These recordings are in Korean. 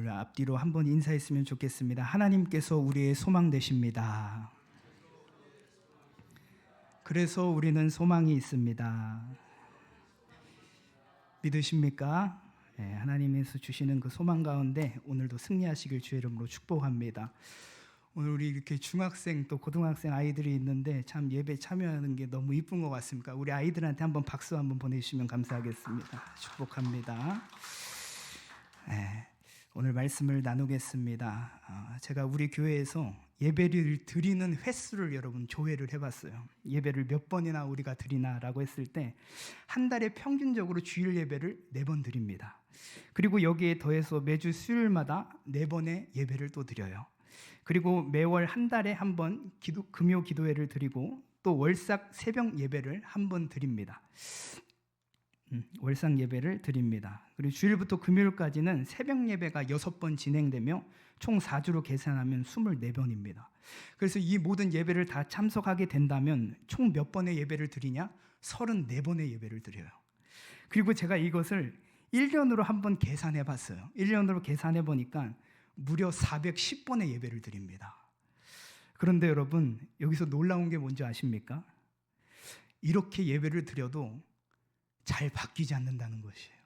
앞뒤로 한번 인사했으면 좋겠습니다. 하나님께서 우리의 소망 되십니다. 그래서 우리는 소망이 있습니다. 믿으십니까? 네, 하나님께서 주시는 그 소망 가운데 오늘도 승리하시길 주의 이름으로 축복합니다. 오늘 우리 이렇게 중학생 또 고등학생 아이들이 있는데 참 예배 참여하는 게 너무 이쁜 것 같습니까? 우리 아이들한테 한번 박수 한번 보내주시면 감사하겠습니다. 축복합니다. 네, 오늘 말씀을 나누겠습니다. 제가 우리 교회에서 예배를 드리는 횟수를 여러분 조회를 해봤어요. 예배를 몇 번이나 우리가 드리나라고 했을 때 한 달에 평균적으로 주일 예배를 4번 드립니다. 그리고 여기에 더해서 매주 수요일마다 4번의 예배를 또 드려요. 그리고 매월 한 달에 한 번 금요 기도회를 드리고 또 월삭 새벽 예배를 한 번 드립니다. 월삭 예배를 드립니다. 그리고 주일부터 금요일까지는 새벽 예배가 6번 진행되며 총 4주로 계산하면 24번입니다. 그래서 이 모든 예배를 다 참석하게 된다면 총 몇 번의 예배를 드리냐? 34번의 예배를 드려요. 그리고 제가 이것을 1년으로 한번 계산해 봤어요. 1년으로 계산해 보니까 무려 410번의 예배를 드립니다. 그런데 여러분, 여기서 놀라운 게 뭔지 아십니까? 이렇게 예배를 드려도 잘 바뀌지 않는다는 것이에요.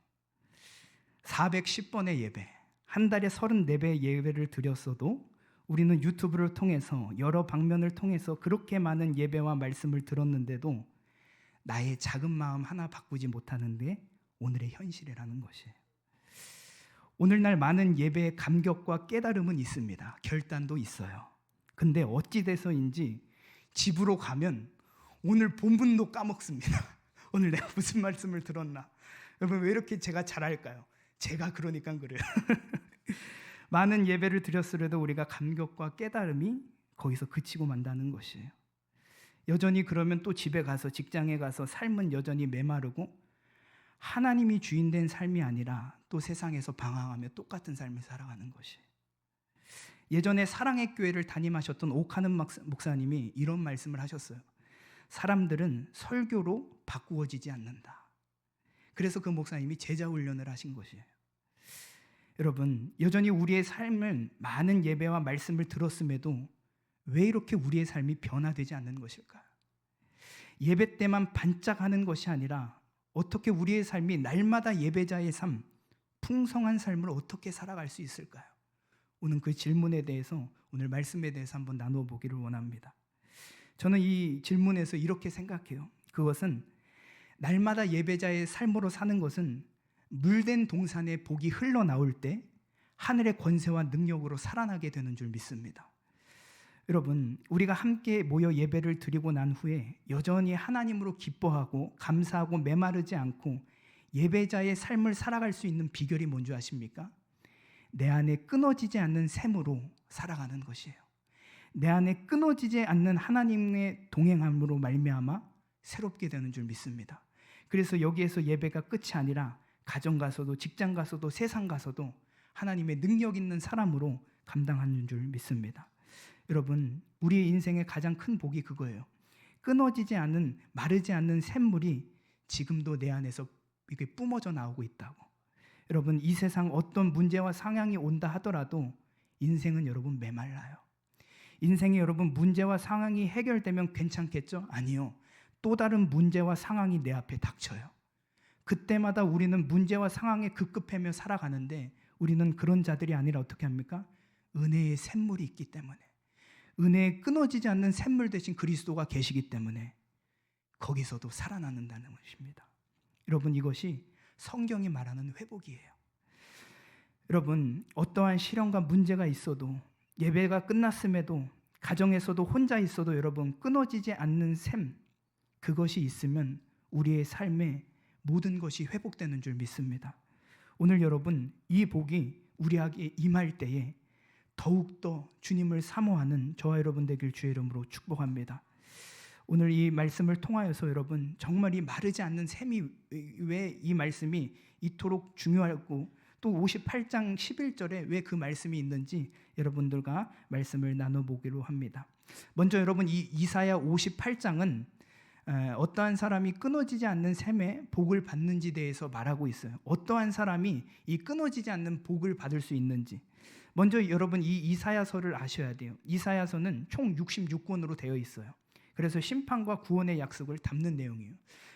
410번의 예배, 한 달에 34배의 예배를 드렸어도 우리는 유튜브를 통해서 여러 방면을 통해서 그렇게 많은 예배와 말씀을 들었는데도 나의 작은 마음 하나 바꾸지 못하는 게 오늘의 현실이라는 것이에요. 오늘날 많은 예배의 감격과 깨달음은 있습니다. 결단도 있어요. 근데 어찌 돼서인지 집으로 가면 오늘 본문도 까먹습니다. 오늘 내가 무슨 말씀을 들었나? 여러분 왜 이렇게 제가 잘할까요? 제가 그러니까 그래요. 많은 예배를 드렸으려도 우리가 감격과 깨달음이 거기서 그치고 만다는 것이에요. 여전히 그러면 또 집에 가서 직장에 가서 삶은 여전히 메마르고 하나님이 주인된 삶이 아니라 또 세상에서 방황하며 똑같은 삶을 살아가는 것이에요. 예전에 사랑의 교회를 담임하셨던 오카는 목사님이 이런 말씀을 하셨어요. 사람들은 설교로 바꾸어지지 않는다. 그래서 그 목사님이 제자 훈련을 하신 것이에요. 여러분, 여전히 우리의 삶은 많은 예배와 말씀을 들었음에도 왜 이렇게 우리의 삶이 변화되지 않는 것일까요? 예배 때만 반짝하는 것이 아니라 어떻게 우리의 삶이 날마다 예배자의 삶, 풍성한 삶을 어떻게 살아갈 수 있을까요? 오늘 그 질문에 대해서, 오늘 말씀에 대해서 한번 나누어 보기를 원합니다. 저는 이 질문에서 이렇게 생각해요. 그것은 날마다 예배자의 삶으로 사는 것은 물된 동산에 복이 흘러나올 때 하늘의 권세와 능력으로 살아나게 되는 줄 믿습니다. 여러분, 우리가 함께 모여 예배를 드리고 난 후에 여전히 하나님으로 기뻐하고 감사하고 메마르지 않고 예배자의 삶을 살아갈 수 있는 비결이 뭔지 아십니까? 내 안에 끊어지지 않는 샘으로 살아가는 것이에요. 내 안에 끊어지지 않는 하나님의 동행함으로 말미암아 새롭게 되는 줄 믿습니다. 그래서 여기에서 예배가 끝이 아니라 가정 가서도 직장 가서도 세상 가서도 하나님의 능력 있는 사람으로 감당하는 줄 믿습니다. 여러분, 우리의 인생의 가장 큰 복이 그거예요. 끊어지지 않는, 마르지 않는 샘물이 지금도 내 안에서 이게 뿜어져 나오고 있다고. 여러분, 이 세상 어떤 문제와 상황이 온다 하더라도 인생은 여러분 메말라요. 인생에 여러분 문제와 상황이 해결되면 괜찮겠죠? 아니요. 또 다른 문제와 상황이 내 앞에 닥쳐요. 그때마다 우리는 문제와 상황에 급급하며 살아가는데 우리는 그런 자들이 아니라 어떻게 합니까? 은혜의 샘물이 있기 때문에, 은혜에 끊어지지 않는 샘물 대신 그리스도가 계시기 때문에 거기서도 살아나는다는 것입니다. 여러분, 이것이 성경이 말하는 회복이에요. 여러분, 어떠한 시련과 문제가 있어도 예배가 끝났음에도 가정에서도 혼자 있어도 여러분 끊어지지 않는 샘, 그것이 있으면 우리의 삶에 모든 것이 회복되는 줄 믿습니다. 오늘 여러분, 이 복이 우리에게 임할 때에 더욱더 주님을 사모하는 저와 여러분 되길 주의 이름으로 축복합니다. 오늘 이 말씀을 통하여서 여러분 정말 이 마르지 않는 샘이 왜 이 말씀이 이토록 중요하고 또 58장 11절에 왜 그 말씀이 있는지 여러분들과 말씀을 나눠보기로 합니다. 먼저 여러분 이 이사야 58장은 어떠한 사람이 끊어지지 않는 셈에 복을 받는지 대해서 말하고 있어요. 어떠한 사람이 이 끊어지지 않는 복을 받을 수 있는지. 먼저 여러분 이 이사야서를 아셔야 돼요. 이사야서는 총 66권으로 되어 있어요. 그래서 심판과 구원의 약속을 담는 내용이에요.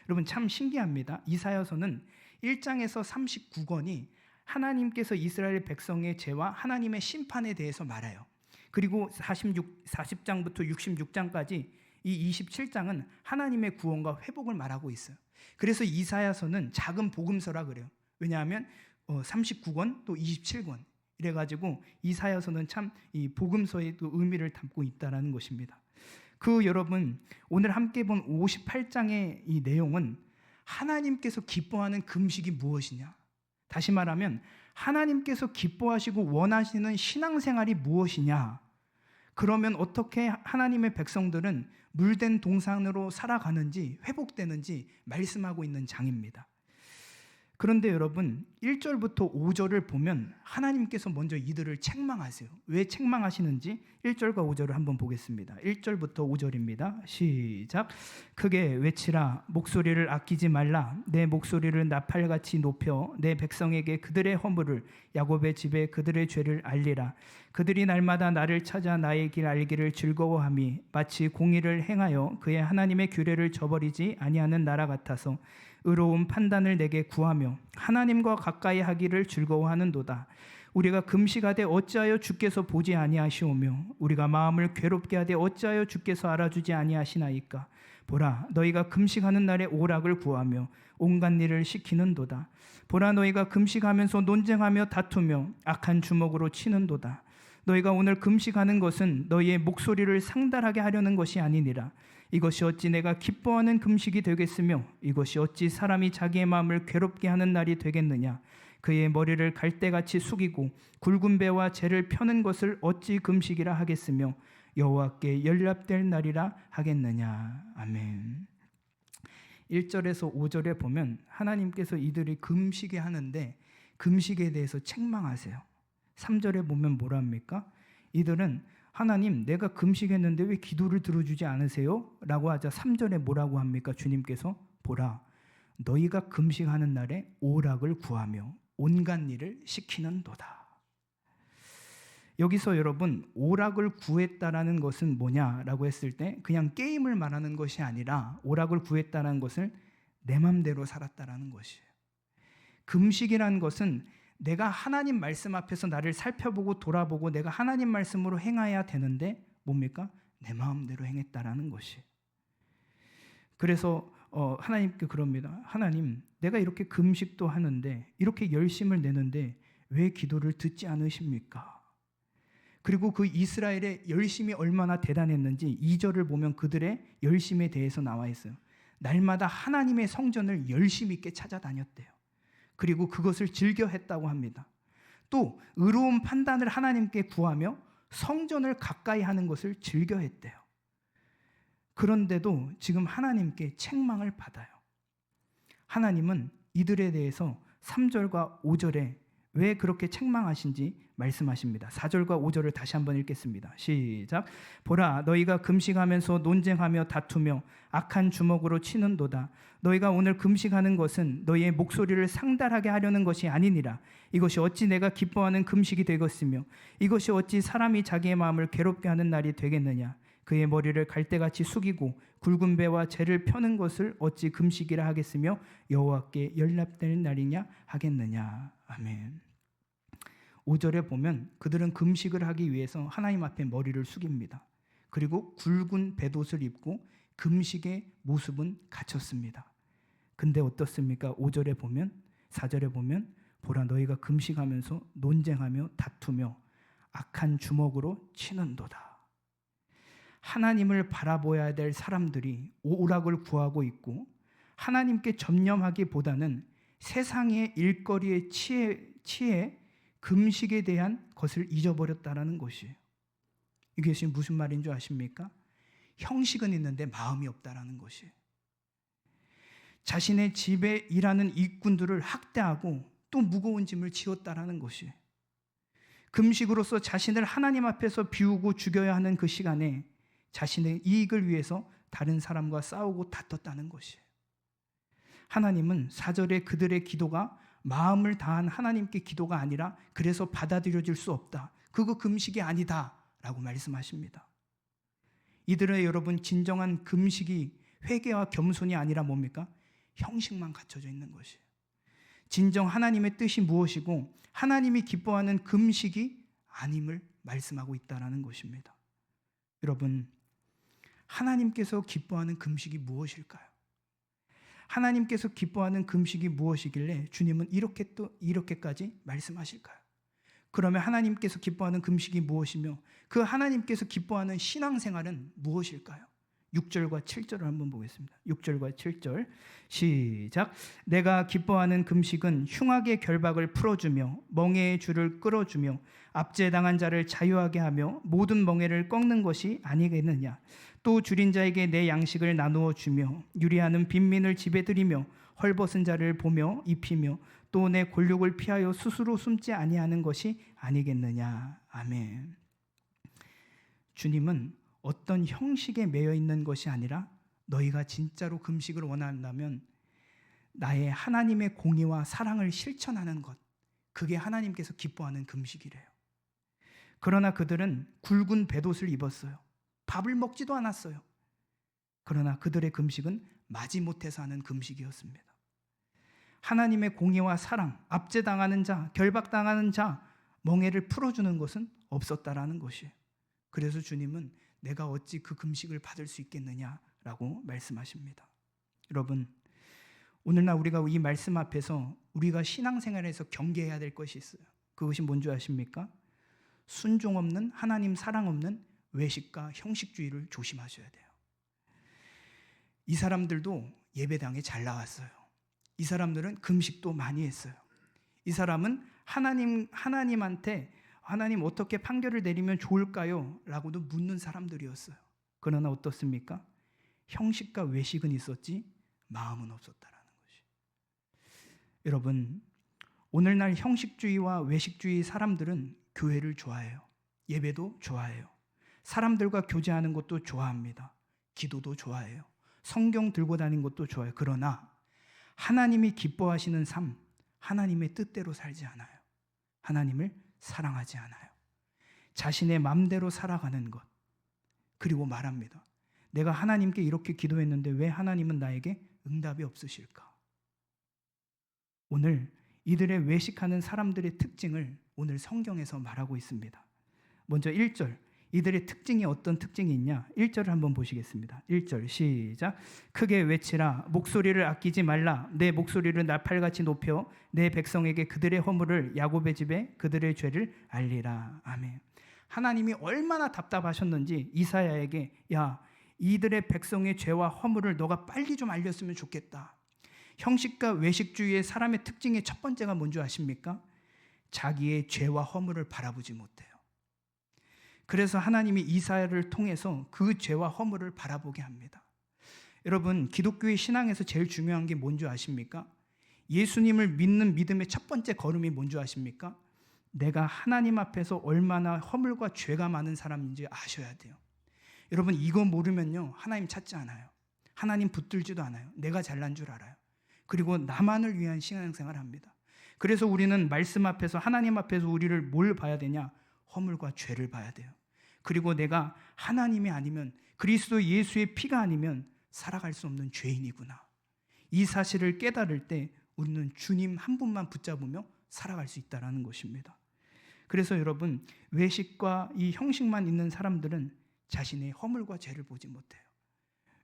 여러분 참 신기합니다. 이사야서는 1장에서 39권이 하나님께서 이스라엘 백성의 죄와 하나님의 심판에 대해서 말해요. 그리고 40장부터 66장까지 이 27장은 하나님의 구원과 회복을 말하고 있어요. 그래서 이사야서는 작은 복음서라 그래요. 왜냐하면 39권 또 27권 이래가지고 이사야서는 참 이 복음서에도 의미를 담고 있다는 것입니다. 여러분 오늘 함께 본 58장의 이 내용은 하나님께서 기뻐하는 금식이 무엇이냐? 다시 말하면 하나님께서 기뻐하시고 원하시는 신앙생활이 무엇이냐? 그러면 어떻게 하나님의 백성들은 물된 동산으로 살아가는지 회복되는지 말씀하고 있는 장입니다. 그런데 여러분 1절부터 5절을 보면 하나님께서 먼저 이들을 책망하세요. 왜 책망하시는지 1절과 5절을 한번 보겠습니다. 1절부터 5절입니다. 시작. 크게 외치라. 목소리를 아끼지 말라. 내 목소리를 나팔같이 높여 내 백성에게 그들의 허물을 야곱의 집에 그들의 죄를 알리라. 그들이 날마다 나를 찾아 나의 길 알기를 즐거워함이 마치 공의를 행하여 그의 하나님의 규례를 저버리지 아니하는 나라 같아서 의로운 판단을 내게 구하며 하나님과 가까이 하기를 즐거워하는도다. 우리가 금식하되 어찌하여 주께서 보지 아니하시오며 우리가 마음을 괴롭게 하되 어찌하여 주께서 알아주지 아니하시나이까. 보라, 너희가 금식하는 날에 오락을 구하며 온갖 일을 시키는도다. 보라, 너희가 금식하면서 논쟁하며 다투며 악한 주먹으로 치는도다. 너희가 오늘 금식하는 것은 너희의 목소리를 상달하게 하려는 것이 아니니라. 이것이 어찌 내가 기뻐하는 금식이 되겠으며 이것이 어찌 사람이 자기의 마음을 괴롭게 하는 날이 되겠느냐. 그의 머리를 갈대같이 숙이고 굵은 배와 재를 펴는 것을 어찌 금식이라 하겠으며 여호와께 연락될 날이라 하겠느냐. 아멘. 1절에서 5절에 보면 하나님께서 이들이 금식에 하는데 금식에 대해서 책망하세요. 3절에 보면 뭐라 합니까? 이들은 하나님 내가 금식했는데 왜 기도를 들어주지 않으세요? 라고 하자 3절에 뭐라고 합니까? 주님께서 보라, 너희가 금식하는 날에 오락을 구하며 온갖 일을 시키는도다. 여기서 여러분 오락을 구했다라는 것은 뭐냐라고 했을 때 그냥 게임을 말하는 것이 아니라 오락을 구했다라는 것을 내 맘대로 살았다라는 것이에요. 금식이라는 것은 내가 하나님 말씀 앞에서 나를 살펴보고 돌아보고 내가 하나님 말씀으로 행해야 되는데 뭡니까? 내 마음대로 행했다라는 것이. 그래서 하나님께 그럽니다. 하나님, 내가 이렇게 금식도 하는데 이렇게 열심을 내는데 왜 기도를 듣지 않으십니까? 그리고 그 이스라엘의 열심이 얼마나 대단했는지 2절을 보면 그들의 열심에 대해서 나와 있어요. 날마다 하나님의 성전을 열심 있게 찾아다녔대요. 그리고 그것을 즐겨 했다고 합니다. 또 의로운 판단을 하나님께 구하며 성전을 가까이 하는 것을 즐겨 했대요. 그런데도 지금 하나님께 책망을 받아요. 하나님은 이들에 대해서 3절과 5절에 왜 그렇게 책망하신지 말씀하십니다. 4절과 5절을 다시 한번 읽겠습니다. 시작. 보라, 너희가 금식하면서 논쟁하며 다투며 악한 주먹으로 치는도다. 너희가 오늘 금식하는 것은 너희의 목소리를 상달하게 하려는 것이 아니니라. 이것이 어찌 내가 기뻐하는 금식이 되겠으며 이것이 어찌 사람이 자기의 마음을 괴롭게 하는 날이 되겠느냐. 그의 머리를 갈대같이 숙이고 굵은 배와 재를 펴는 것을 어찌 금식이라 하겠으며 여호와께 연락될 날이냐 하겠느냐. 아멘. 5절에 보면 그들은 금식을 하기 위해서 하나님 앞에 머리를 숙입니다. 그리고 굵은 배옷을 입고 금식의 모습은 갖췄습니다. 근데 어떻습니까? 5절에 보면 4절에 보면 보라, 너희가 금식하면서 논쟁하며 다투며 악한 주먹으로 치는도다. 하나님을 바라보아야 될 사람들이 오락을 구하고 있고 하나님께 전념하기보다는 세상의 일거리에 취해 금식에 대한 것을 잊어버렸다라는 것이에요. 이것이 무슨 말인 줄 아십니까? 형식은 있는데 마음이 없다라는 것이에요. 자신의 집에 일하는 일꾼들을 학대하고 또 무거운 짐을 지었다라는 것이에요. 금식으로서 자신을 하나님 앞에서 비우고 죽여야 하는 그 시간에 자신의 이익을 위해서 다른 사람과 싸우고 다퉜다는 것이에요. 하나님은 4절에 그들의 기도가 마음을 다한 하나님께 기도가 아니라 그래서 받아들여질 수 없다. 그거 금식이 아니다 라고 말씀하십니다. 이들의 여러분 진정한 금식이 회개와 겸손이 아니라 뭡니까? 형식만 갖춰져 있는 것이에요. 진정 하나님의 뜻이 무엇이고 하나님이 기뻐하는 금식이 아님을 말씀하고 있다는 것입니다. 여러분, 하나님께서 기뻐하는 금식이 무엇일까요? 하나님께서 기뻐하는 금식이 무엇이길래 주님은 이렇게까지 말씀하실까요? 그러면 하나님께서 기뻐하는 금식이 무엇이며 그 하나님께서 기뻐하는 신앙생활은 무엇일까요? 6절과 7절을 한번 보겠습니다. 6절과 7절 시작. 내가 기뻐하는 금식은 흉악의 결박을 풀어주며 멍에의 줄을 끌어주며 압제당한 자를 자유하게 하며 모든 멍에를 꺾는 것이 아니겠느냐. 또 줄인 자에게 내 양식을 나누어 주며 유리하는 빈민을 집에 들이며 헐벗은 자를 보며 입히며 또 내 골육을 피하여 스스로 숨지 아니하는 것이 아니겠느냐. 아멘. 주님은 어떤 형식에 매여 있는 것이 아니라 너희가 진짜로 금식을 원한다면 나의 하나님의 공의와 사랑을 실천하는 것, 그게 하나님께서 기뻐하는 금식이래요. 그러나 그들은 굵은 배옷을 입었어요. 밥을 먹지도 않았어요. 그러나 그들의 금식은 마지못해서 하는 금식이었습니다. 하나님의 공의와 사랑, 압제당하는 자, 결박당하는 자, 멍에를 풀어주는 것은 없었다라는 것이에요. 그래서 주님은 내가 어찌 그 금식을 받을 수 있겠느냐라고 말씀하십니다. 여러분, 오늘날 우리가 이 말씀 앞에서 우리가 신앙생활에서 경계해야 될 것이 있어요. 그것이 뭔지 아십니까? 순종 없는, 하나님 사랑 없는 외식과 형식주의를 조심하셔야 돼요. 이 사람들도 예배당에 잘 나왔어요. 이 사람들은 금식도 많이 했어요. 이 사람은 하나님한테 하나님 어떻게 판결을 내리면 좋을까요? 라고도 묻는 사람들이었어요. 그러나 어떻습니까? 형식과 외식은 있었지 마음은 없었다라는 것이. 여러분, 오늘날 형식주의와 외식주의 사람들은 교회를 좋아해요. 예배도 좋아해요. 사람들과 교제하는 것도 좋아합니다. 기도도 좋아해요. 성경 들고 다니는 것도 좋아해요. 그러나 하나님이 기뻐하시는 삶, 하나님의 뜻대로 살지 않아요. 하나님을 사랑하지 않아요. 자신의 마음대로 살아가는 것. 그리고 말합니다. 내가 하나님께 이렇게 기도했는데 왜 하나님은 나에게 응답이 없으실까? 오늘 이들의 외식하는 사람들의 특징을 오늘 성경에서 말하고 있습니다. 먼저 1절. 이들의 특징이 어떤 특징이 있냐? 1절을 한번 보시겠습니다. 1절 시작. 크게 외치라. 목소리를 아끼지 말라. 내 목소리를 나팔같이 높여 내 백성에게 그들의 허물을 야곱의 집에 그들의 죄를 알리라. 아멘. 하나님이 얼마나 답답하셨는지 이사야에게 야, 이들의 백성의 죄와 허물을 너가 빨리 좀 알렸으면 좋겠다. 형식과 외식주의의 사람의 특징의 첫 번째가 뭔지 아십니까? 자기의 죄와 허물을 바라보지 못해요. 그래서 하나님이 이사야를 통해서 그 죄와 허물을 바라보게 합니다. 여러분, 기독교의 신앙에서 제일 중요한 게 뭔지 아십니까? 예수님을 믿는 믿음의 첫 번째 걸음이 뭔지 아십니까? 내가 하나님 앞에서 얼마나 허물과 죄가 많은 사람인지 아셔야 돼요. 여러분, 이거 모르면요, 하나님 찾지 않아요. 하나님 붙들지도 않아요. 내가 잘난 줄 알아요. 그리고 나만을 위한 신앙생활을 합니다. 그래서 우리는 말씀 앞에서, 하나님 앞에서 우리를 뭘 봐야 되냐? 허물과 죄를 봐야 돼요. 그리고 내가 하나님이 아니면, 그리스도 예수의 피가 아니면 살아갈 수 없는 죄인이구나. 이 사실을 깨달을 때 우리는 주님 한 분만 붙잡으며 살아갈 수 있다는 것입니다. 그래서 여러분, 외식과 이 형식만 있는 사람들은 자신의 허물과 죄를 보지 못해요.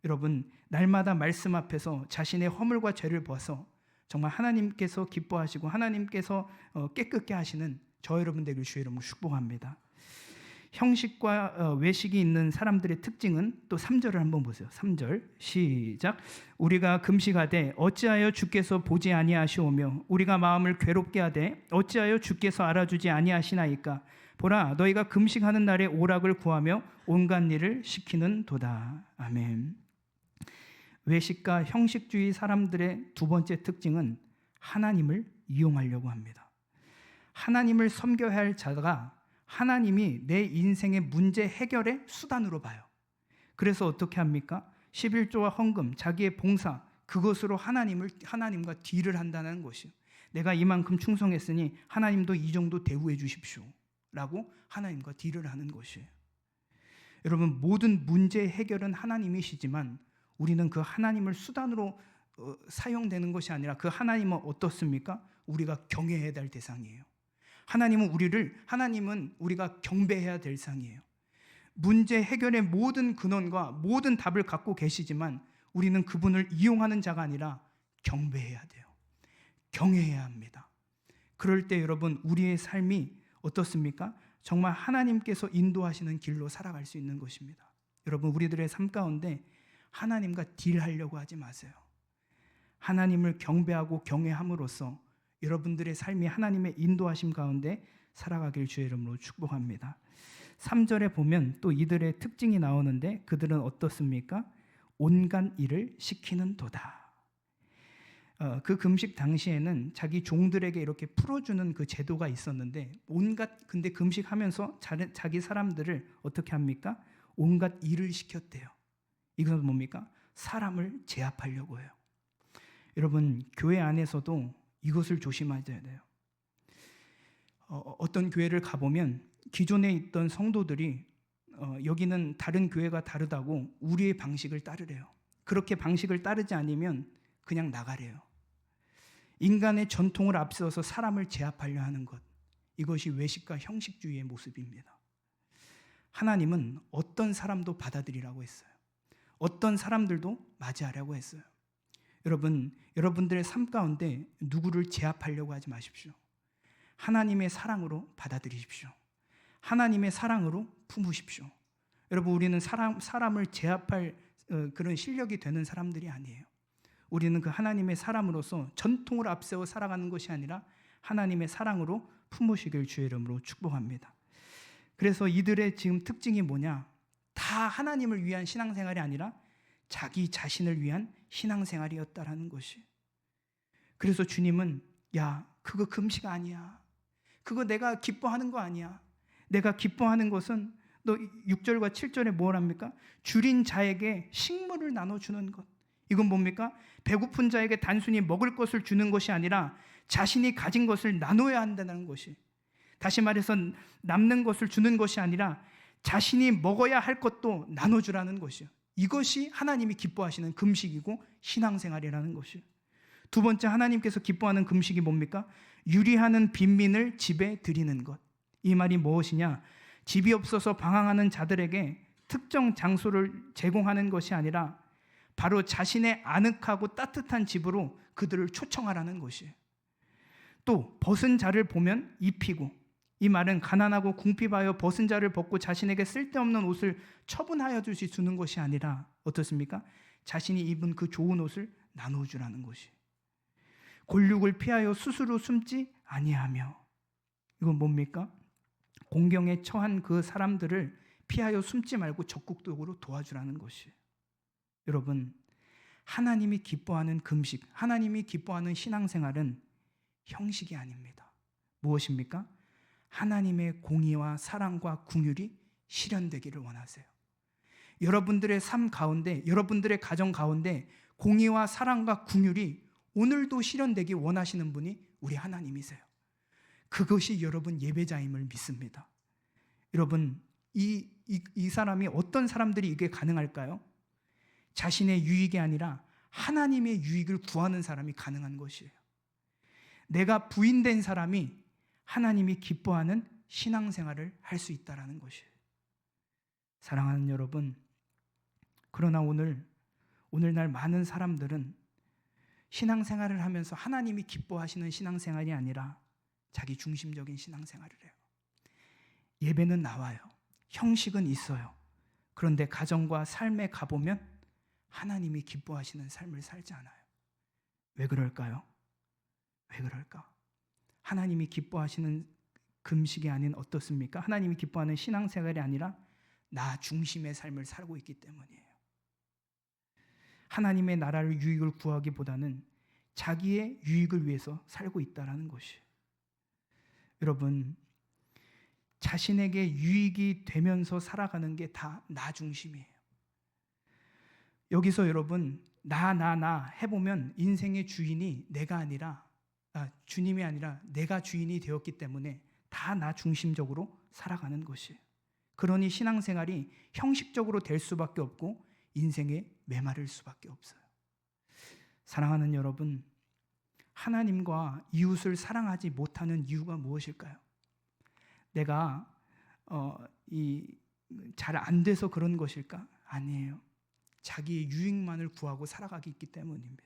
여러분, 날마다 말씀 앞에서 자신의 허물과 죄를 봐서 정말 하나님께서 기뻐하시고 하나님께서 깨끗게 하시는 저 여러분 되길 주의 이름으로 축복합니다. 형식과 외식이 있는 사람들의 특징은 또 3절을 한번 보세요. 3절 시작. 우리가 금식하되 어찌하여 주께서 보지 아니하시오며 우리가 마음을 괴롭게 하되 어찌하여 주께서 알아주지 아니하시나이까. 보라, 너희가 금식하는 날에 오락을 구하며 온갖 일을 시키는 도다. 아멘. 외식과 형식주의 사람들의 두 번째 특징은 하나님을 이용하려고 합니다. 하나님을 섬겨야 할 자가 하나님이 내 인생의 문제 해결의 수단으로 봐요. 그래서 어떻게 합니까? 11조와 헌금, 자기의 봉사, 그것으로 하나님과 딜을 한다는 것이요. 내가 이만큼 충성했으니 하나님도 이 정도 대우해 주십시오 라고 하나님과 딜을 하는 것이에요. 여러분, 모든 문제 해결은 하나님이시지만 우리는 그 하나님을 수단으로 사용되는 것이 아니라 그 하나님은 어떻습니까? 우리가 경외해야 될 대상이에요. 하나님은 우리가 경배해야 될 상이에요. 문제 해결의 모든 근원과 모든 답을 갖고 계시지만 우리는 그분을 이용하는 자가 아니라 경배해야 돼요. 경외해야 합니다. 그럴 때 여러분, 우리의 삶이 어떻습니까? 정말 하나님께서 인도하시는 길로 살아갈 수 있는 것입니다. 여러분, 우리들의 삶 가운데 하나님과 딜하려고 하지 마세요. 하나님을 경배하고 경외함으로써 여러분들의 삶이 하나님의 인도하심 가운데 살아가길 주의 이름으로 축복합니다. 3절에 보면 또 이들의 특징이 나오는데 그들은 어떻습니까? 온갖 일을 시키는 도다. 그 금식 당시에는 자기 종들에게 이렇게 풀어주는 그 제도가 있었는데 근데 금식하면서 자기 사람들을 어떻게 합니까? 온갖 일을 시켰대요. 이것은 뭡니까? 사람을 제압하려고 해요. 여러분, 교회 안에서도 이것을 조심하셔야 돼요. 어떤 교회를 가보면 기존에 있던 성도들이 여기는 다른 교회가 다르다고 우리의 방식을 따르래요. 그렇게 방식을 따르지 않으면 그냥 나가래요. 인간의 전통을 앞세워서 사람을 제압하려 하는 것, 이것이 외식과 형식주의의 모습입니다. 하나님은 어떤 사람도 받아들이라고 했어요. 어떤 사람들도 맞이하려고 했어요. 여러분들의 삶 가운데 누구를 제압하려고 하지 마십시오. 하나님의 사랑으로 받아들이십시오. 하나님의 사랑으로 품으십시오. 여러분, 우리는 사람을 제압할 그런 실력이 되는 사람들이 아니에요. 우리는 그 하나님의 사람으로서 전통을 앞세워 살아가는 것이 아니라 하나님의 사랑으로 품으시길 주의 이름으로 축복합니다. 그래서 이들의 지금 특징이 뭐냐? 다 하나님을 위한 신앙생활이 아니라 자기 자신을 위한 신앙생활이었다라는 것이. 그래서 주님은 야, 그거 금식 아니야. 그거 내가 기뻐하는 거 아니야. 내가 기뻐하는 것은 너 6절과 7절에 뭘 합니까? 줄인 자에게 식물을 나눠주는 것. 이건 뭡니까? 배고픈 자에게 단순히 먹을 것을 주는 것이 아니라 자신이 가진 것을 나눠야 한다는 것이. 다시 말해서 남는 것을 주는 것이 아니라 자신이 먹어야 할 것도 나눠주라는 것이요. 이것이 하나님이 기뻐하시는 금식이고 신앙생활이라는 것이요. 두 번째, 하나님께서 기뻐하는 금식이 뭡니까? 유리하는 빈민을 집에 드리는 것. 이 말이 무엇이냐? 집이 없어서 방황하는 자들에게 특정 장소를 제공하는 것이 아니라 바로 자신의 아늑하고 따뜻한 집으로 그들을 초청하라는 것이에요. 또 벗은 자를 보면 입히고, 이 말은 가난하고 궁핍하여 벗은 자를 벗고 자신에게 쓸데없는 옷을 처분하여 주는 것이 아니라 어떻습니까? 자신이 입은 그 좋은 옷을 나눠주라는 것이. 골육을 피하여 스스로 숨지 아니하며, 이건 뭡니까? 공경에 처한 그 사람들을 피하여 숨지 말고 적극적으로 도와주라는 것이. 여러분, 하나님이 기뻐하는 금식, 하나님이 기뻐하는 신앙생활은 형식이 아닙니다. 무엇입니까? 하나님의 공의와 사랑과 긍휼이 실현되기를 원하세요. 여러분들의 삶 가운데, 여러분들의 가정 가운데 공의와 사랑과 긍휼이 오늘도 실현되기 원하시는 분이 우리 하나님이세요. 그것이 여러분 예배자임을 믿습니다. 여러분, 이 사람이 어떤 사람들이 이게 가능할까요? 자신의 유익이 아니라 하나님의 유익을 구하는 사람이 가능한 것이에요. 내가 부인된 사람이 하나님이 기뻐하는 신앙생활을 할 수 있다는 것이에요. 사랑하는 여러분, 그러나 오늘날 많은 사람들은 신앙생활을 하면서 하나님이 기뻐하시는 신앙생활이 아니라 자기 중심적인 신앙생활을 해요. 예배는 나와요. 형식은 있어요. 그런데 가정과 삶에 가보면 하나님이 기뻐하시는 삶을 살지 않아요. 왜 그럴까요? 왜 그럴까? 하나님이 기뻐하시는 금식이 아닌 어떻습니까? 하나님이 기뻐하는 신앙생활이 아니라 나 중심의 삶을 살고 있기 때문이에요. 하나님의 나라를 유익을 구하기보다는 자기의 유익을 위해서 살고 있다는 것이. 여러분, 자신에게 유익이 되면서 살아가는 게 다 나 중심이에요. 여기서 여러분 나 해보면 인생의 주인이 내가 아니라 주님이 아니라 내가 주인이 되었기 때문에 다 나 중심적으로 살아가는 것이에요. 그러니 신앙생활이 형식적으로 될 수밖에 없고 인생에 메마를 수밖에 없어요. 사랑하는 여러분, 하나님과 이웃을 사랑하지 못하는 이유가 무엇일까요? 내가 잘 안 돼서 그런 것일까? 아니에요. 자기의 유익만을 구하고 살아가기 있기 때문입니다.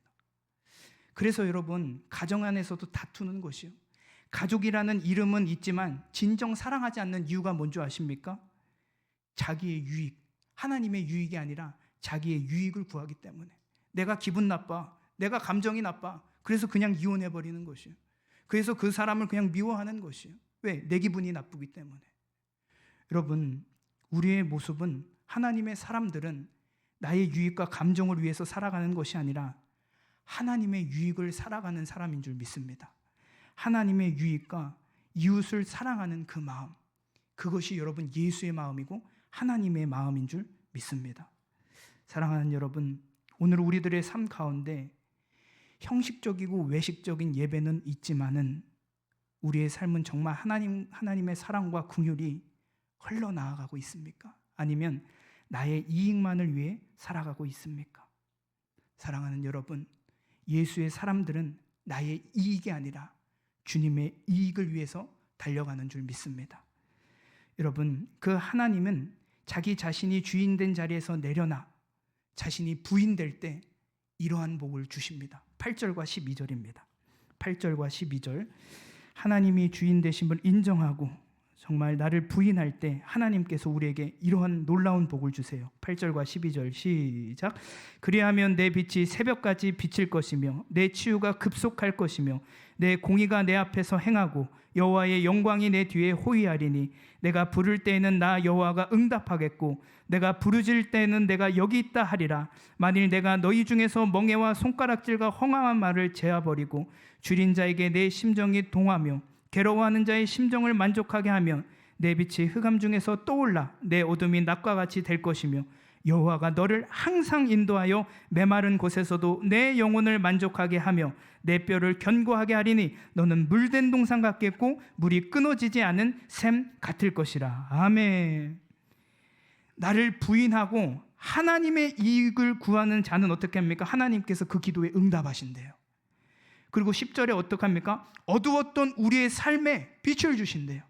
그래서 여러분, 가정 안에서도 다투는 것이요. 가족이라는 이름은 있지만 진정 사랑하지 않는 이유가 뭔지 아십니까? 자기의 유익, 하나님의 유익이 아니라 자기의 유익을 구하기 때문에. 내가 기분 나빠, 내가 감정이 나빠, 그래서 그냥 이혼해버리는 것이요. 그래서 그 사람을 그냥 미워하는 것이요. 왜? 내 기분이 나쁘기 때문에. 여러분, 우리의 모습은, 하나님의 사람들은 나의 유익과 감정을 위해서 살아가는 것이 아니라 하나님의 유익을 살아가는 사람인 줄 믿습니다. 하나님의 유익과 이웃을 사랑하는 그 마음, 그것이 여러분 예수의 마음이고 하나님의 마음인 줄 믿습니다. 사랑하는 여러분, 오늘 우리들의 삶 가운데 형식적이고 외식적인 예배는 있지만은 우리의 삶은 정말 하나님의 사랑과 긍휼이 흘러나아가고 있습니까? 아니면 나의 이익만을 위해 살아가고 있습니까? 사랑하는 여러분, 예수의 사람들은 나의 이익이 아니라 주님의 이익을 위해서 달려가는 줄 믿습니다. 여러분, 그 하나님은 자기 자신이 주인된 자리에서 내려놔 자신이 부인될 때 이러한 복을 주십니다. 8절과 12절입니다. 8절과 12절. 하나님이 주인 되심을 인정하고 정말 나를 부인할 때 하나님께서 우리에게 이러한 놀라운 복을 주세요. 8절과 12절 시작. 그리하면 내 빛이 새벽까지 비칠 것이며 내 치유가 급속할 것이며 내 공의가 내 앞에서 행하고 여호와의 영광이 내 뒤에 호위하리니 내가 부를 때에는 나 여호와가 응답하겠고 내가 부르짖을 때에는 내가 여기 있다 하리라. 만일 내가 너희 중에서 멍에와 손가락질과 헝황한 말을 제어버리고 줄인 자에게 내 심정이 동하며 괴로워하는 자의 심정을 만족하게 하며 내 빛이 흑암 중에서 떠올라 내 어둠이 낮과 같이 될 것이며 여호와가 너를 항상 인도하여 메마른 곳에서도 내 영혼을 만족하게 하며 내 뼈를 견고하게 하리니 너는 물된 동산 같겠고 물이 끊어지지 않은 샘 같을 것이라. 아멘. 나를 부인하고 하나님의 이익을 구하는 자는 어떻게 합니까? 하나님께서 그 기도에 응답하신대요. 그리고 10절에 어떻게 합니까? 어두웠던 우리의 삶에 빛을 주신대요.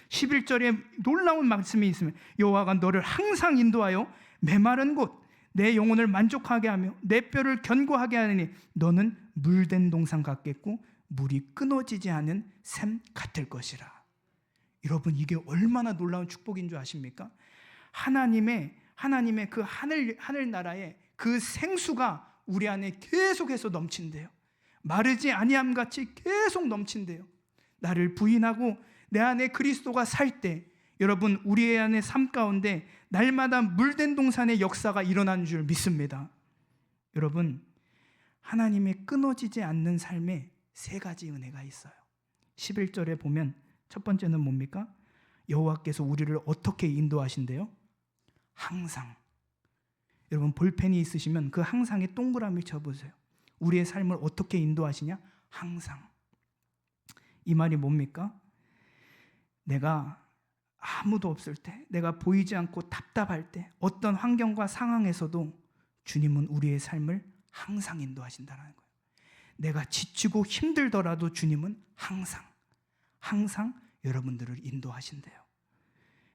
11절에 놀라운 말씀이 있으면 여호와가 너를 항상 인도하여 메마른 곳 내 영혼을 만족하게 하며 내 뼈를 견고하게 하느니 너는 물된 동산 같겠고 물이 끊어지지 않은 샘 같을 것이라. 여러분, 이게 얼마나 놀라운 축복인 줄 아십니까? 하나님의 그 하늘나라의 그 생수가 우리 안에 계속해서 넘친대요. 마르지 아니함 같이 계속 넘친대요. 나를 부인하고 내 안에 그리스도가 살 때 여러분, 우리의 안에 삶 가운데 날마다 물된 동산의 역사가 일어나는 줄 믿습니다. 여러분, 하나님의 끊어지지 않는 삶에 세 가지 은혜가 있어요. 11절에 보면 첫 번째는 뭡니까? 여호와께서 우리를 어떻게 인도하신대요? 항상. 여러분, 볼펜이 있으시면 그 항상에 동그라미 쳐보세요. 우리의 삶을 어떻게 인도하시냐? 항상. 이 말이 뭡니까? 내가 아무도 없을 때, 내가 보이지 않고 답답할 때, 어떤 환경과 상황에서도 주님은 우리의 삶을 항상 인도하신다는 거예요. 내가 지치고 힘들더라도 주님은 항상 여러분들을 인도하신대요.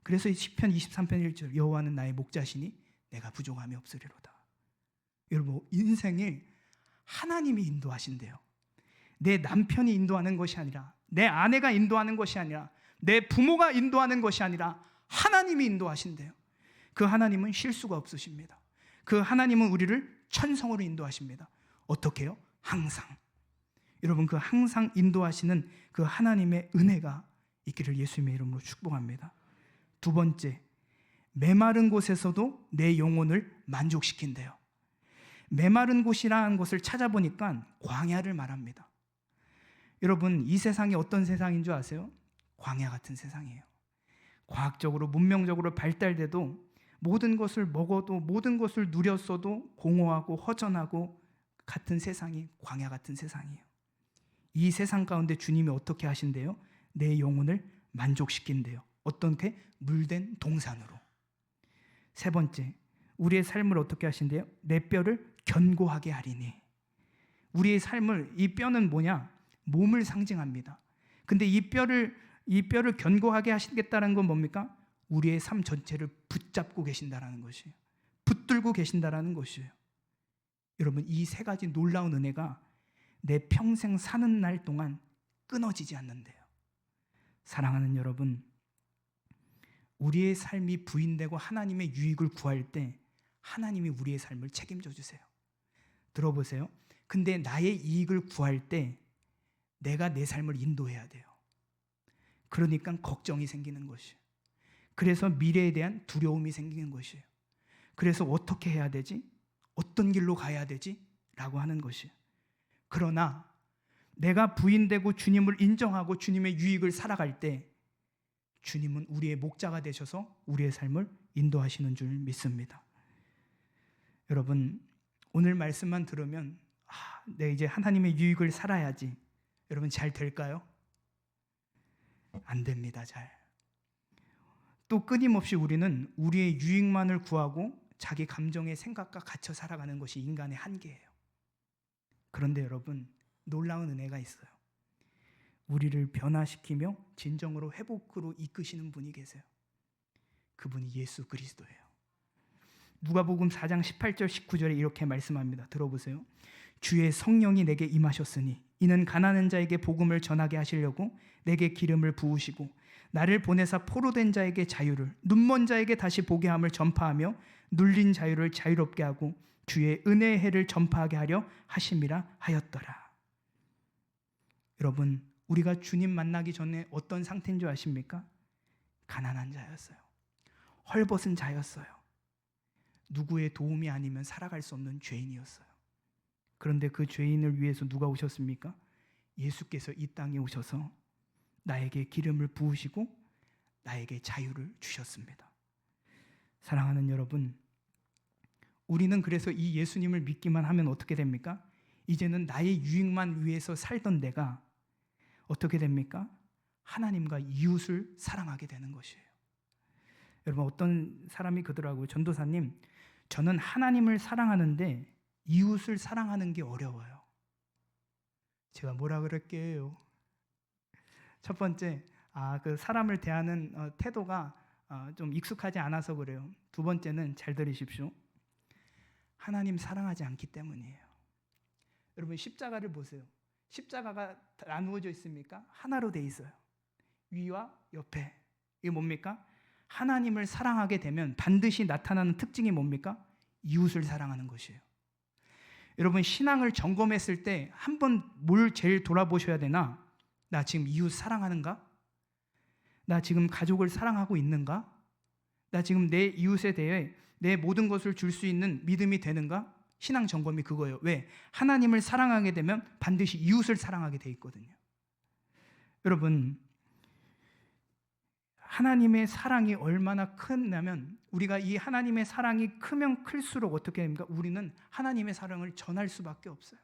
그래서 시편 23편 1절 여호와는 나의 목자시니 내가 부족함이 없으리로다. 여러분, 인생을 하나님이 인도하신대요. 내 남편이 인도하는 것이 아니라, 내 아내가 인도하는 것이 아니라, 내 부모가 인도하는 것이 아니라 하나님이 인도하신대요. 그 하나님은 실수가 없으십니다. 그 하나님은 우리를 천성으로 인도하십니다. 어떻게 해요? 항상. 여러분, 그 항상 인도하시는 그 하나님의 은혜가 있기를 예수님의 이름으로 축복합니다. 두 번째, 메마른 곳에서도 내 영혼을 만족시킨대요. 메마른 곳이라는 것을 찾아보니까 광야를 말합니다. 여러분, 이 세상이 어떤 세상인 줄 아세요? 광야 같은 세상이에요. 과학적으로 문명적으로 발달돼도 모든 것을 먹어도 모든 것을 누렸어도 공허하고 허전하고 같은 세상이 광야 같은 세상이에요. 이 세상 가운데 주님이 어떻게 하신대요? 내 영혼을 만족시킨대요. 어떻게? 물된 동산으로. 세 번째, 우리의 삶을 어떻게 하신대요? 내 뼈를 견고하게 하리니. 우리의 삶을, 이 뼈는 뭐냐? 몸을 상징합니다. 근데 이 뼈를 견고하게 하시겠다는 건 뭡니까? 우리의 삶 전체를 붙잡고 계신다라는 것이에요. 붙들고 계신다라는 것이에요. 여러분, 이 세 가지 놀라운 은혜가 내 평생 사는 날 동안 끊어지지 않는데요. 사랑하는 여러분, 우리의 삶이 부인되고 하나님의 유익을 구할 때 하나님이 우리의 삶을 책임져 주세요. 들어보세요. 근데 나의 이익을 구할 때 내가 내 삶을 인도해야 돼요. 그러니까 걱정이 생기는 것이에요. 그래서 미래에 대한 두려움이 생기는 것이에요. 그래서 어떻게 해야 되지? 어떤 길로 가야 되지? 라고 하는 것이에요. 그러나 내가 부인되고 주님을 인정하고 주님의 유익을 살아갈 때 주님은 우리의 목자가 되셔서 우리의 삶을 인도하시는 줄 믿습니다. 여러분, 오늘 말씀만 들으면 내가 이제 하나님의 유익을 살아야지. 여러분, 잘 될까요? 안 됩니다. 잘. 또 끊임없이 우리는 우리의 유익만을 구하고 자기 감정의 생각과 갇혀 살아가는 것이 인간의 한계예요. 그런데 여러분, 놀라운 은혜가 있어요. 우리를 변화시키며 진정으로 회복으로 이끄시는 분이 계세요. 그분이 예수 그리스도예요. 누가복음 4장 18절 19절에 이렇게 말씀합니다. 들어보세요. 주의 성령이 내게 임하셨으니 이는 가난한 자에게 복음을 전하게 하시려고 내게 기름을 부으시고 나를 보내사 포로된 자에게 자유를, 눈먼 자에게 다시 보게 함을 전파하며 눌린 자유를 자유롭게 하고 주의 은혜의 해를 전파하게 하려 하심이라 하였더라. 여러분, 우리가 주님 만나기 전에 어떤 상태인 줄 아십니까? 가난한 자였어요. 헐벗은 자였어요. 누구의 도움이 아니면 살아갈 수 없는 죄인이었어요. 그런데 그 죄인을 위해서 누가 오셨습니까? 예수께서 이 땅에 오셔서 나에게 기름을 부으시고 나에게 자유를 주셨습니다. 사랑하는 여러분, 우리는 그래서 이 예수님을 믿기만 하면 어떻게 됩니까? 이제는 나의 유익만 위해서 살던 내가 어떻게 됩니까? 하나님과 이웃을 사랑하게 되는 것이에요. 여러분, 어떤 사람이 그러더라고요. 전도사님, 저는 하나님을 사랑하는데 이웃을 사랑하는 게 어려워요. 제가 뭐라 그럴게요? 첫 번째, 그 사람을 대하는 태도가 좀 익숙하지 않아서 그래요. 두 번째는 잘 들으십시오. 하나님 사랑하지 않기 때문이에요. 여러분, 십자가를 보세요. 십자가가 나누어져 있습니까? 하나로 돼 있어요. 위와 옆에. 이게 뭡니까? 하나님을 사랑하게 되면 반드시 나타나는 특징이 뭡니까? 이웃을 사랑하는 것이에요. 여러분, 신앙을 점검했을 때 한번 뭘 제일 돌아보셔야 되나? 나 지금 이웃 사랑하는가? 나 지금 가족을 사랑하고 있는가? 나 지금 내 이웃에 대해 내 모든 것을 줄 수 있는 믿음이 되는가? 신앙 점검이 그거예요. 왜? 하나님을 사랑하게 되면 반드시 이웃을 사랑하게 돼 있거든요. 여러분, 하나님의 사랑이 얼마나 크냐면 우리가 이 하나님의 사랑이 크면 클수록 어떻게 됩니까? 우리는 하나님의 사랑을 전할 수밖에 없어요.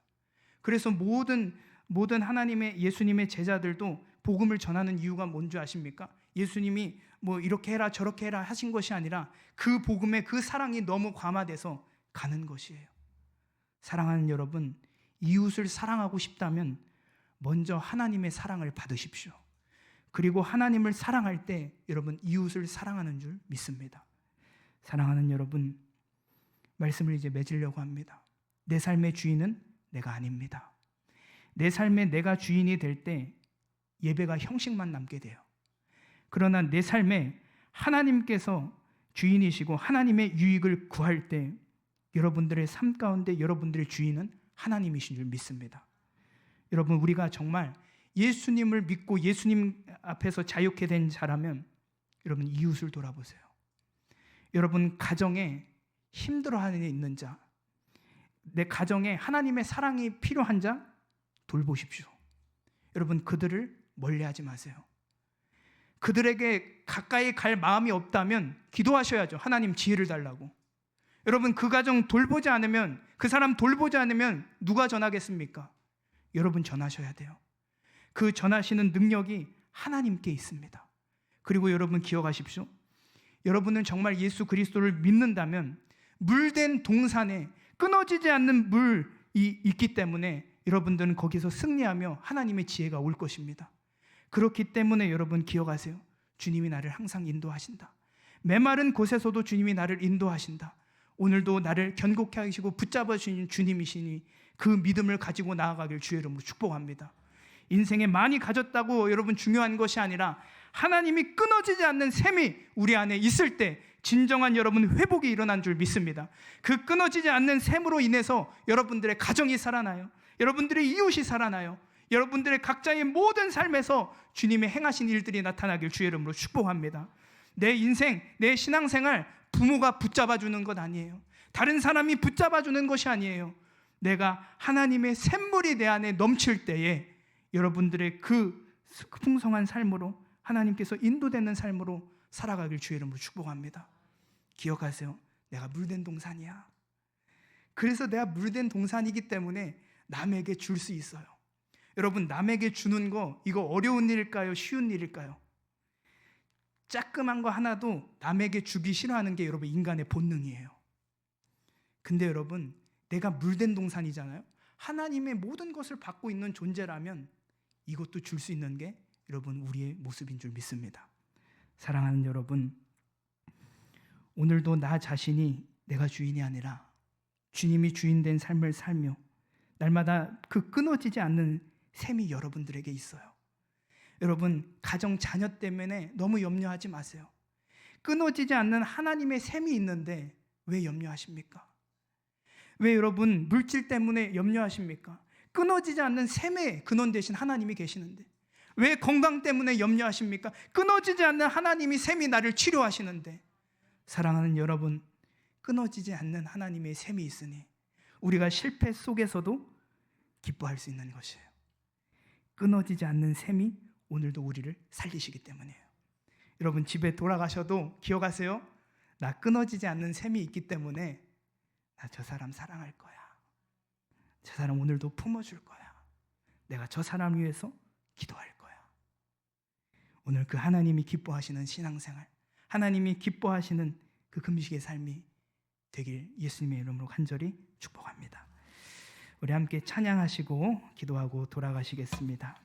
그래서 모든 하나님의 예수님의 제자들도 복음을 전하는 이유가 뭔지 아십니까? 예수님이 뭐 이렇게 해라 저렇게 해라 하신 것이 아니라 그 복음에 그 사랑이 너무 감화돼서 가는 것이에요. 사랑하는 여러분, 이웃을 사랑하고 싶다면 먼저 하나님의 사랑을 받으십시오. 그리고 하나님을 사랑할 때 여러분 이웃을 사랑하는 줄 믿습니다. 사랑하는 여러분, 말씀을 이제 맺으려고 합니다. 내 삶의 주인은 내가 아닙니다. 내 삶에 내가 주인이 될 때 예배가 형식만 남게 돼요. 그러나 내 삶에 하나님께서 주인이시고 하나님의 유익을 구할 때 여러분들의 삶 가운데 여러분들의 주인은 하나님이신 줄 믿습니다. 여러분, 우리가 정말 예수님을 믿고 예수님 앞에서 자유케 된 자라면 여러분 이웃을 돌아보세요. 여러분 가정에 힘들어하는 데 있는 자, 내 가정에 하나님의 사랑이 필요한 자 돌보십시오. 여러분 그들을 멀리하지 마세요. 그들에게 가까이 갈 마음이 없다면 기도하셔야죠. 하나님 지혜를 달라고. 여러분, 그 가정 돌보지 않으면, 그 사람 돌보지 않으면 누가 전하겠습니까? 여러분 전하셔야 돼요. 그 전하시는 능력이 하나님께 있습니다. 그리고 여러분 기억하십시오. 여러분은 정말 예수 그리스도를 믿는다면 물된 동산에 끊어지지 않는 물이 있기 때문에 여러분들은 거기서 승리하며 하나님의 지혜가 올 것입니다. 그렇기 때문에 여러분 기억하세요. 주님이 나를 항상 인도하신다. 메마른 곳에서도 주님이 나를 인도하신다. 오늘도 나를 견고케 하시고 붙잡아 주시는 주님이시니 그 믿음을 가지고 나아가길 주의 이름으로 축복합니다. 인생에 많이 가졌다고 여러분 중요한 것이 아니라 하나님이 끊어지지 않는 셈이 우리 안에 있을 때 진정한 여러분 회복이 일어난 줄 믿습니다. 그 끊어지지 않는 셈으로 인해서 여러분들의 가정이 살아나요. 여러분들의 이웃이 살아나요. 여러분들의 각자의 모든 삶에서 주님의 행하신 일들이 나타나길 주의 이름으로 축복합니다. 내 인생, 내 신앙생활 부모가 붙잡아주는 것 아니에요. 다른 사람이 붙잡아주는 것이 아니에요. 내가 하나님의 샘물이 내 안에 넘칠 때에 여러분들의 그 풍성한 삶으로 하나님께서 인도되는 삶으로 살아가길 주의 이름으로 축복합니다. 기억하세요. 내가 물된 동산이야. 그래서 내가 물된 동산이기 때문에 남에게 줄 수 있어요. 여러분, 남에게 주는 거 이거 어려운 일일까요? 쉬운 일일까요? 조그만 거 하나도 남에게 주기 싫어하는 게 여러분 인간의 본능이에요. 근데 여러분, 내가 물된 동산이잖아요. 하나님의 모든 것을 받고 있는 존재라면 이것도 줄 수 있는 게 여러분 우리의 모습인 줄 믿습니다. 사랑하는 여러분, 오늘도 나 자신이 내가 주인이 아니라 주님이 주인된 삶을 살며 날마다 그 끊어지지 않는 셈이 여러분들에게 있어요. 여러분, 가정 자녀 때문에 너무 염려하지 마세요. 끊어지지 않는 하나님의 셈이 있는데 왜 염려하십니까? 왜 여러분 물질 때문에 염려하십니까? 끊어지지 않는 셈의 근원 되신 하나님이 계시는데 왜 건강 때문에 염려하십니까? 끊어지지 않는 하나님이 셈이 나를 치료하시는데. 사랑하는 여러분, 끊어지지 않는 하나님의 셈이 있으니 우리가 실패 속에서도 기뻐할 수 있는 것이에요. 끊어지지 않는 셈이 오늘도 우리를 살리시기 때문이에요. 여러분, 집에 돌아가셔도 기억하세요. 나 끊어지지 않는 셈이 있기 때문에 나 저 사람 사랑할 거야. 저 사람 오늘도 품어줄 거야. 내가 저 사람을 위해서 기도할 거야. 오늘 그 하나님이 기뻐하시는 신앙생활, 하나님이 기뻐하시는 그 금식의 삶이 되길 예수님의 이름으로 간절히 축복합니다. 우리 함께 찬양하시고 기도하고 돌아가시겠습니다.